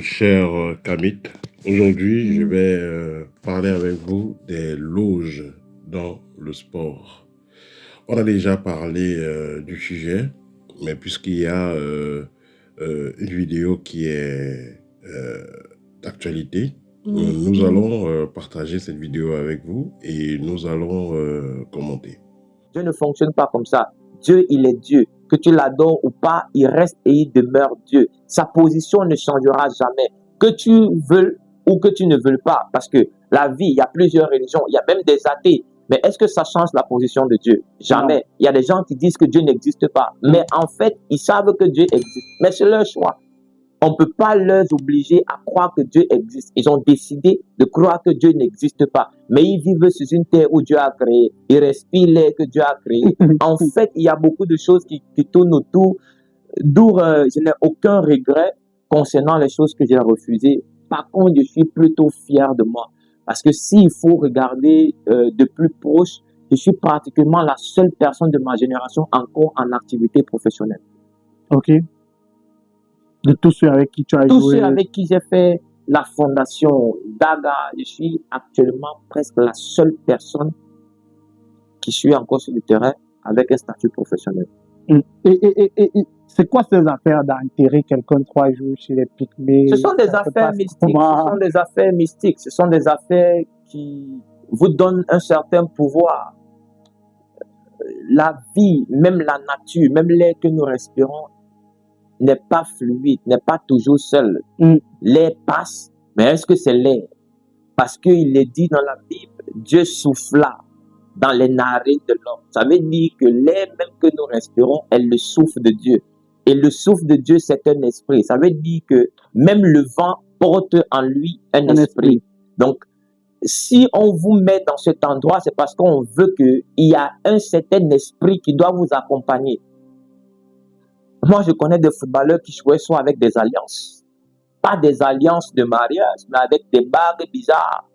Cher Kamit. Aujourd'hui, je vais parler avec vous des loges dans le sport. On a déjà parlé du sujet, mais puisqu'il y a une vidéo qui est d'actualité, nous allons partager cette vidéo avec vous et nous allons commenter. Dieu ne fonctionne pas comme ça. Dieu, il est Dieu. Que tu l'adores ou pas, il reste et il demeure Dieu. Sa position ne changera jamais. Que tu veuilles ou que tu ne veuilles pas. Parce que la vie, il y a plusieurs religions, il y a même des athées. Mais est-ce que ça change la position de Dieu? Jamais. Non. Il y a des gens qui disent que Dieu n'existe pas. Mais en fait, ils savent que Dieu existe. Mais c'est leur choix. On ne peut pas leur obliger à croire que Dieu existe. Ils ont décidé de croire que Dieu n'existe pas. Mais ils vivent sur une terre où Dieu a créé. Ils respirent l'air que Dieu a créé. En fait, il y a beaucoup de choses qui tournent autour, d'où je n'ai aucun regret concernant les choses que j'ai refusées. Par contre, je suis plutôt fier de moi. Parce que s'il faut regarder de plus proche, je suis pratiquement la seule personne de ma génération encore en activité professionnelle. Ok. De tous ceux avec qui tu as joué. Tous ceux avec qui j'ai fait la fondation Daga, je suis actuellement presque la seule personne qui suit encore sur le terrain avec un statut professionnel. Et c'est quoi ces affaires d'enterrer quelqu'un 3 jours chez les Pygmées? Ce sont des affaires mystiques. Ce sont des affaires mystiques. Ce sont des affaires qui vous donnent un certain pouvoir. La vie, même la nature, même l'air que nous respirons, n'est pas fluide, n'est pas toujours seul. L'air passe, mais est-ce que c'est l'air? Parce qu'il est dit dans la Bible, Dieu souffla dans les narines de l'homme. Ça veut dire que l'air même que nous respirons est le souffle de Dieu. Et le souffle de Dieu, c'est un esprit. Ça veut dire que même le vent porte en lui un esprit. Donc, si on vous met dans cet endroit, c'est parce qu'on veut qu'il y a un certain esprit qui doit vous accompagner. Moi, je connais des footballeurs qui jouaient soit avec des alliances. Pas des alliances de mariage, mais avec des bagues bizarres.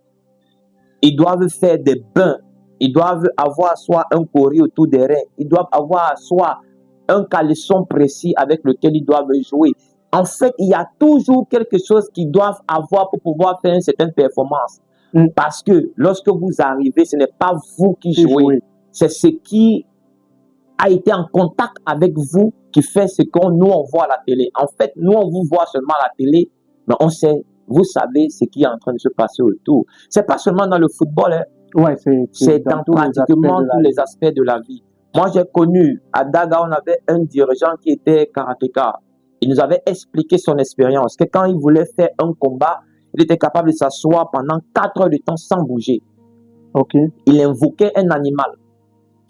Ils doivent faire des bains. Ils doivent avoir soit un cori autour des reins. Ils doivent avoir soit un caleçon précis avec lequel ils doivent jouer. En fait, il y a toujours quelque chose qu'ils doivent avoir pour pouvoir faire une certaine performance. Parce que lorsque vous arrivez, ce n'est pas vous qui jouez. C'est ce qui a été en contact avec vous qui fait ce qu'on nous on voit à la télé. En fait, nous on vous voit seulement à la télé, mais on sait, vous savez ce qui est en train de se passer autour. C'est pas seulement dans le football, hein. Ouais, c'est dans pratiquement tous les aspects de la vie. Moi, j'ai connu à Daga, on avait un dirigeant qui était karatéka. Il nous avait expliqué son expérience, que quand il voulait faire un combat, il était capable de s'asseoir pendant 4 heures de temps sans bouger. Okay. Il invoquait un animal.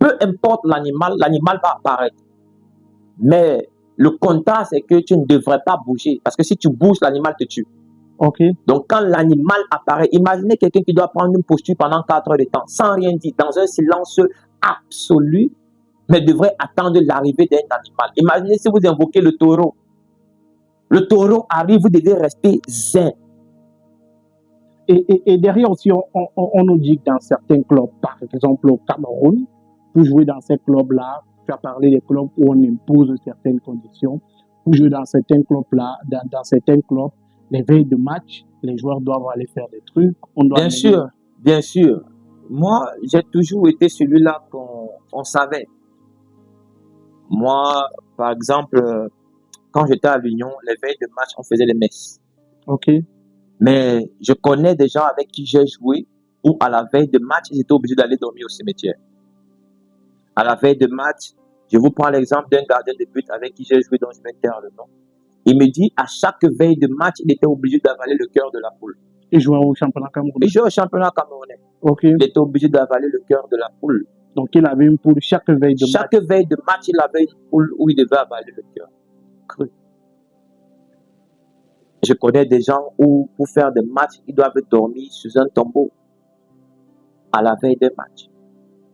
Peu importe l'animal va apparaître. Mais le contrat, c'est que tu ne devrais pas bouger. Parce que si tu bouges, l'animal te tue. Okay. Donc, quand l'animal apparaît, imaginez quelqu'un qui doit prendre une posture pendant 4 heures de temps, sans rien dire, dans un silence absolu, mais devrait attendre l'arrivée d'un animal. Imaginez si vous invoquez le taureau. Le taureau arrive, vous devez rester zen. Et derrière aussi, on nous dit que dans certains clubs, par exemple au Cameroun, pour jouer dans ces clubs-là, tu as parlé des clubs où on impose certaines conditions. Pour jouer dans certains clubs-là, dans certains clubs, les veilles de match, les joueurs doivent aller faire des trucs. Bien sûr, bien sûr. Moi, j'ai toujours été celui-là qu'on savait. Moi, par exemple, quand j'étais à l'Union, les veilles de match, on faisait les messes. Ok. Mais je connais des gens avec qui j'ai joué où à la veille de match, ils étaient obligés d'aller dormir au cimetière. À la veille de match, je vous prends l'exemple d'un gardien de but avec qui j'ai joué, dont je vais taire le nom. Il me dit, à chaque veille de match, il était obligé d'avaler le cœur de la poule. Il jouait au championnat camerounais. Il jouait au championnat camerounais. Okay. Il était obligé d'avaler le cœur de la poule. Donc il avait une poule chaque veille de match. Chaque veille de match, il avait une poule où il devait avaler le cœur. Cru. Je connais des gens où, pour faire des matchs, ils doivent dormir sous un tombeau à la veille des matchs.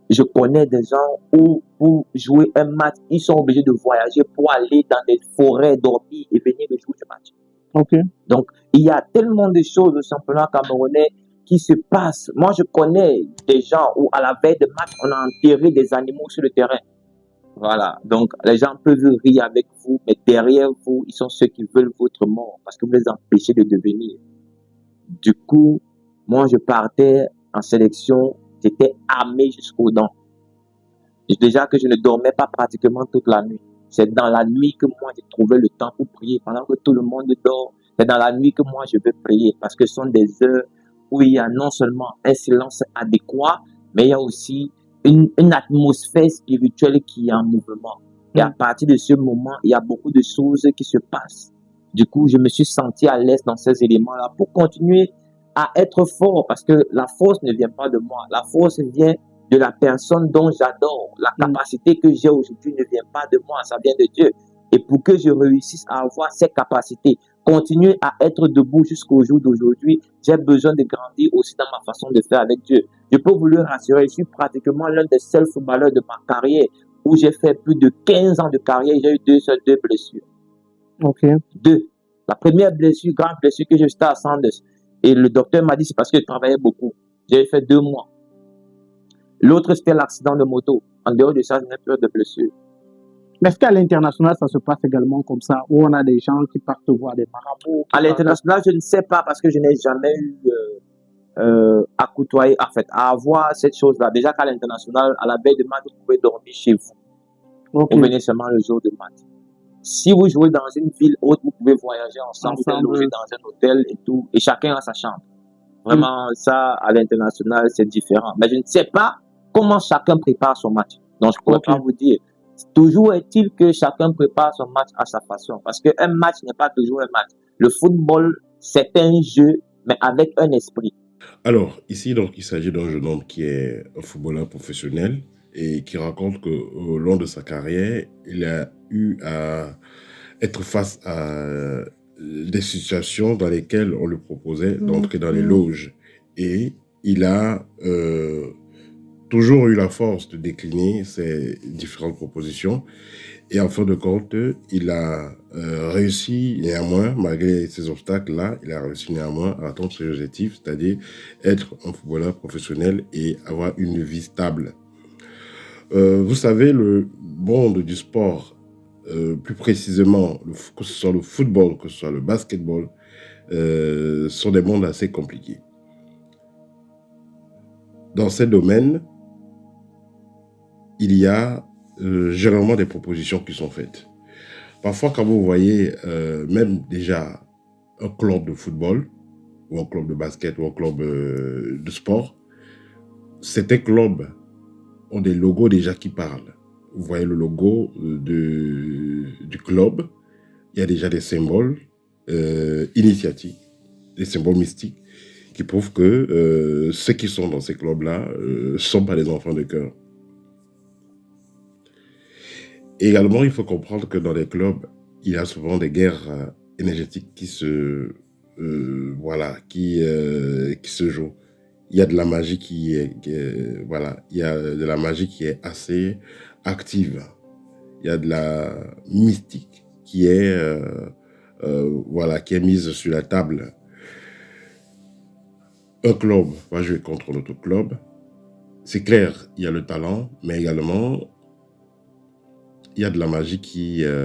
Je connais des gens où, pour jouer un match, ils sont obligés de voyager pour aller dans des forêts, dormir et venir le jour du match. Okay. Donc, il y a tellement de choses au championnat camerounais qui se passent. Moi, je connais des gens où, à la veille de match, on a enterré des animaux sur le terrain. Voilà. Donc, les gens peuvent rire avec vous, mais derrière vous, ils sont ceux qui veulent votre mort parce que vous les empêchez de devenir. Du coup, moi, je partais en sélection, j'étais armé jusqu'aux dents. Et déjà que je ne dormais pas pratiquement toute la nuit. C'est dans la nuit que moi, j'ai trouvé le temps pour prier. Pendant que tout le monde dort, c'est dans la nuit que moi, je vais prier parce que ce sont des heures où il y a non seulement un silence adéquat, mais il y a aussi une atmosphère spirituelle qui est en mouvement. Et à partir de ce moment, il y a beaucoup de choses qui se passent. Du coup, je me suis senti à l'aise dans ces éléments-là pour continuer à être fort parce que la force ne vient pas de moi. La force vient de la personne dont j'adore. La capacité que j'ai aujourd'hui ne vient pas de moi, ça vient de Dieu. Et pour que je réussisse à avoir ces capacités, continuer à être debout jusqu'au jour d'aujourd'hui, j'ai besoin de grandir aussi dans ma façon de faire avec Dieu. Je peux vous le rassurer, je suis pratiquement l'un des seuls footballeurs de ma carrière où j'ai fait plus de 15 ans de carrière, j'ai eu deux blessures. Ok. Deux. La première blessure, grande blessure que j'ai eue, à Sanders. Et le docteur m'a dit c'est parce que je travaillais beaucoup. J'ai fait 2 mois. L'autre, c'était l'accident de moto. En dehors de ça, je n'ai plus de blessure. Mais est-ce qu'à l'international, ça se passe également comme ça, où on a des gens qui partent voir des marabouts? À l'international, je ne sais pas parce que je n'ai jamais eu à côtoyer, en fait, à avoir cette chose-là. Déjà qu'à l'international, à la veille de match, vous pouvez dormir chez vous. Ok. Vous venez seulement le jour de match. Si vous jouez dans une ville haute, vous pouvez voyager ensemble, vous pouvez loger dans un hôtel et tout, et chacun a sa chambre. Vraiment, ça, à l'international, c'est différent. Mais je ne sais pas comment chacun prépare son match. Donc, je ne pourrais pas vous dire. Toujours est-il que chacun prépare son match à sa façon. Parce qu'un match n'est pas toujours un match. Le football, c'est un jeu, mais avec un esprit. Alors, ici, donc, il s'agit d'un jeune homme qui est un footballeur professionnel et qui raconte qu'au long de sa carrière, il a eu à être face à des situations dans lesquelles on lui proposait d'entrer dans les loges. Et il a toujours eu la force de décliner ces différentes propositions. Et en fin de compte, il a réussi néanmoins, malgré ces obstacles-là, il a réussi néanmoins à atteindre ses objectifs, c'est-à-dire être un footballeur professionnel et avoir une vie stable. Vous savez, le monde du sport, plus précisément, que ce soit le football, que ce soit le basketball, sont des mondes assez compliqués. Dans ces domaines, il y a généralement des propositions qui sont faites. Parfois, quand vous voyez même déjà un club de football, ou un club de basket, ou un club de sport, certains clubs ont des logos déjà qui parlent. Vous voyez le logo du club, il y a déjà des symboles initiatiques, des symboles mystiques, qui prouvent que ceux qui sont dans ces clubs-là ne sont pas des enfants de cœur. Également, il faut comprendre que dans les clubs, il y a souvent des guerres énergétiques qui se jouent. Il y a de la magie qui est assez active. Il y a de la mystique qui est mise sur la table. Un club va jouer contre l'autre club. C'est clair, il y a le talent, mais également il y a de la magie qui est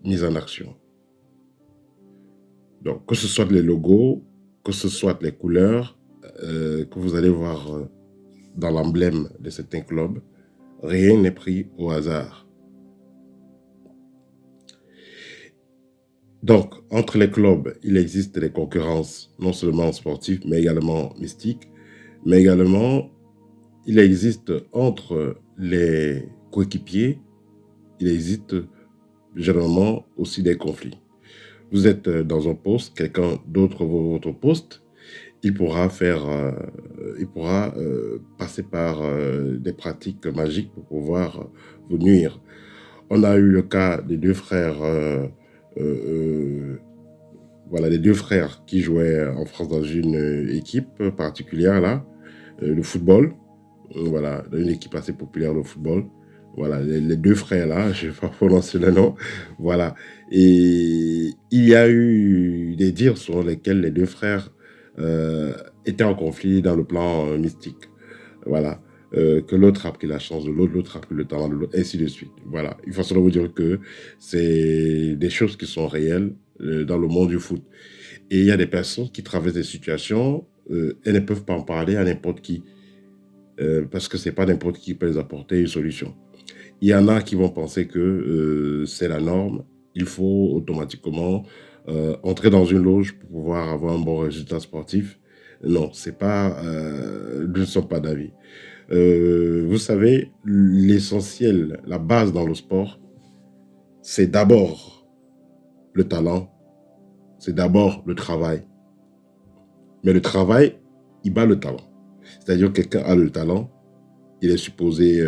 mise en action. Donc, que ce soit les logos, que ce soit les couleurs que vous allez voir dans l'emblème de certains clubs, rien n'est pris au hasard. Donc, entre les clubs, il existe des concurrences, non seulement sportives, mais également mystiques, mais également, il existe entre les coéquipiers, il existe généralement aussi des conflits. Vous êtes dans un poste, quelqu'un d'autre vaut votre poste, il pourra passer par des pratiques magiques pour pouvoir vous nuire. On a eu le cas des deux frères, les deux frères qui jouaient en France dans une équipe particulière là, le football. Voilà, une équipe assez populaire de football. Voilà, les deux frères là, je ne vais pas prononcer le nom. Voilà. Et il y a eu des dires selon lesquels les deux frères étaient en conflit dans le plan mystique. Voilà. que l'autre a pris la chance de l'autre, l'autre a pris le talent de l'autre, ainsi de suite. Voilà. Il faut seulement vous dire que c'est des choses qui sont réelles dans le monde du foot. Et il y a des personnes qui traversent des situations, elles ne peuvent pas en parler à n'importe qui, parce que c'est pas n'importe qui peut les apporter une solution. Il y en a qui vont penser que c'est la norme, il faut automatiquement entrer dans une loge pour pouvoir avoir un bon résultat sportif. Non, c'est pas, nous ne sommes pas d'avis. Vous savez, l'essentiel, la base dans le sport, c'est d'abord le talent, c'est d'abord le travail. Mais le travail, il bat le talent. C'est-à-dire que quelqu'un a le talent, il est supposé,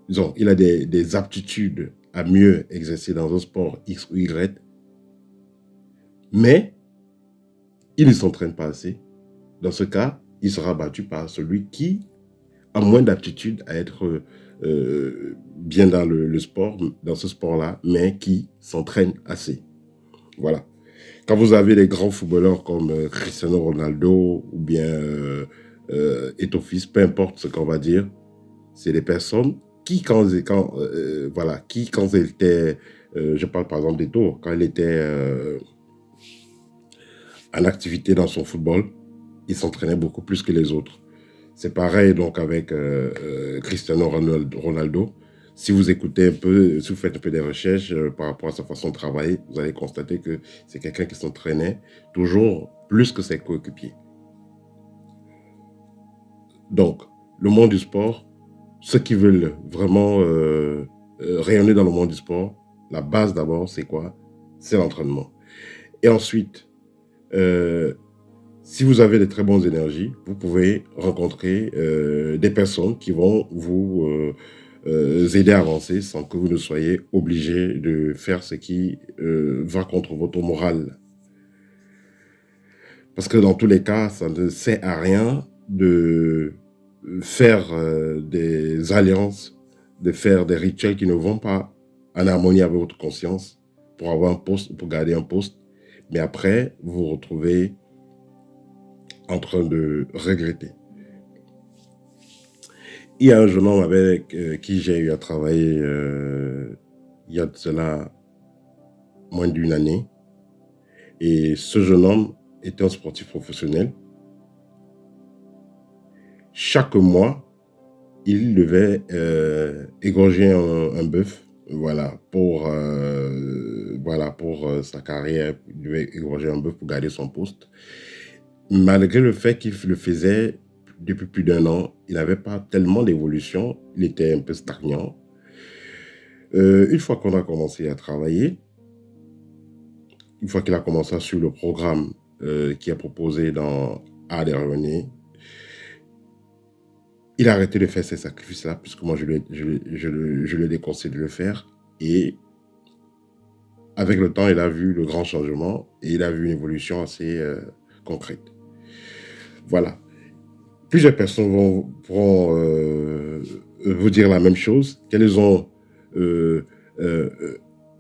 disons, il a des aptitudes à mieux exercer dans un sport X ou Y, mais il ne s'entraîne pas assez. Dans ce cas, il sera battu par celui qui a moins d'aptitude à être bien dans le sport, dans ce sport-là, mais qui s'entraîne assez. Voilà. Quand vous avez des grands footballeurs comme Cristiano Ronaldo ou bien Eto'o, peu importe ce qu'on va dire, c'est des personnes qui, quand elles étaient, je parle par exemple d'Eto'o, quand il était en activité dans son football, il s'entraînait beaucoup plus que les autres. C'est pareil donc avec Cristiano Ronaldo. Si vous écoutez un peu, si vous faites un peu des recherches par rapport à sa façon de travailler, vous allez constater que c'est quelqu'un qui s'entraînait toujours plus que ses coéquipiers. Donc, le monde du sport, ceux qui veulent vraiment rayonner dans le monde du sport, la base d'abord, c'est quoi? C'est l'entraînement. Et ensuite, si vous avez de très bonnes énergies, vous pouvez rencontrer des personnes qui vont vous aider à avancer sans que vous ne soyez obligé de faire ce qui va contre votre morale. Parce que dans tous les cas, ça ne sert à rien de faire des alliances, de faire des rituels qui ne vont pas en harmonie avec votre conscience pour avoir un poste, pour garder un poste. Mais après, vous vous retrouvez en train de regretter. Il y a un jeune homme avec qui j'ai eu à travailler il y a de cela moins d'une année. Et ce jeune homme était un sportif professionnel. Chaque mois, il devait égorger un bœuf, voilà, pour sa carrière. Il devait égorger un bœuf pour garder son poste. Malgré le fait qu'il le faisait depuis plus d'1 an, il n'avait pas tellement d'évolution, il était un peu stagnant. Une fois qu'on a commencé à travailler, une fois qu'il a commencé à suivre le programme qui est proposé dans Art et Revenus, il a arrêté de faire ces sacrifices-là, puisque moi je lui ai déconseillé de le faire. Et avec le temps, il a vu le grand changement et il a vu une évolution assez concrète. Voilà. Plusieurs personnes pourront vous dire la même chose, qu'elles ont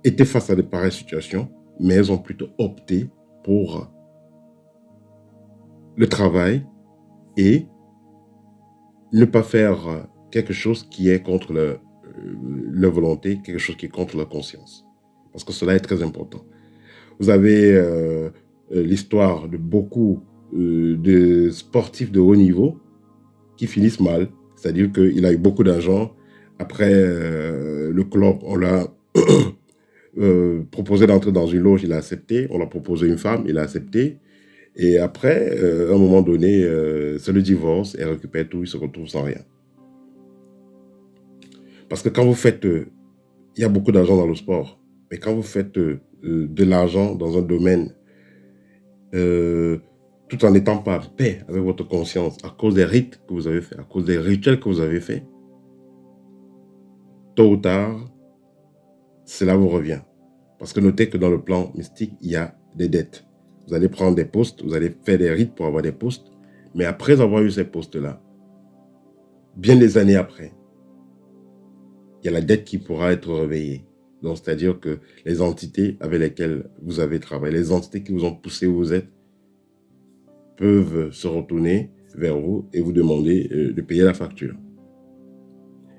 été face à de pareilles situations, mais elles ont plutôt opté pour le travail et ne pas faire quelque chose qui est contre leur volonté, quelque chose qui est contre leur conscience. Parce que cela est très important. Vous avez l'histoire de beaucoup de sportifs de haut niveau qui finissent mal. C'est-à-dire qu'il a eu beaucoup d'argent. Après, le club, on l'a proposé d'entrer dans une loge, il a accepté. On l'a proposé une femme, il a accepté. Et après, à un moment donné, c'est le divorce, elle récupère tout, il se retrouve sans rien. Parce que quand vous faites... il y a beaucoup d'argent dans le sport. Mais quand vous faites de l'argent dans un domaine, tout en n'étant pas en paix avec votre conscience, à cause des rites que vous avez faits, à cause des rituels que vous avez faits, tôt ou tard, cela vous revient. Parce que notez que dans le plan mystique, il y a des dettes. Vous allez prendre des postes, vous allez faire des rites pour avoir des postes, mais après avoir eu ces postes-là, bien des années après, il y a la dette qui pourra être réveillée. Donc, c'est-à-dire que les entités avec lesquelles vous avez travaillé, les entités qui vous ont poussé où vous êtes, peuvent se retourner, vers vous et vous demander de payer la facture.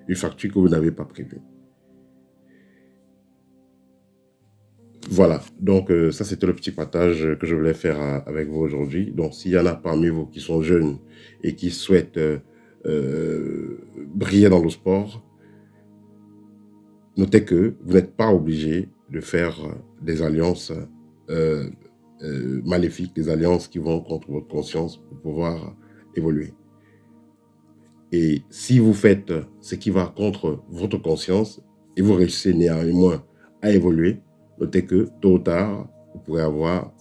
Une facture que vous n'avez pas prévue. Voilà, donc ça c'était le petit partage que je voulais faire avec vous aujourd'hui. Donc s'il y en a parmi vous qui sont jeunes et qui souhaitent briller dans le sport, notez que vous n'êtes pas obligé de faire des alliances maléfiques, des alliances qui vont contre votre conscience pour pouvoir évoluer. Et si vous faites ce qui va contre votre conscience et vous réussissez néanmoins à évoluer, notez que tôt ou tard, vous pourrez avoir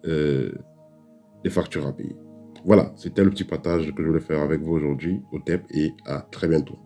des factures à payer. Voilà, c'était le petit partage que je voulais faire avec vous aujourd'hui au TEP et à très bientôt.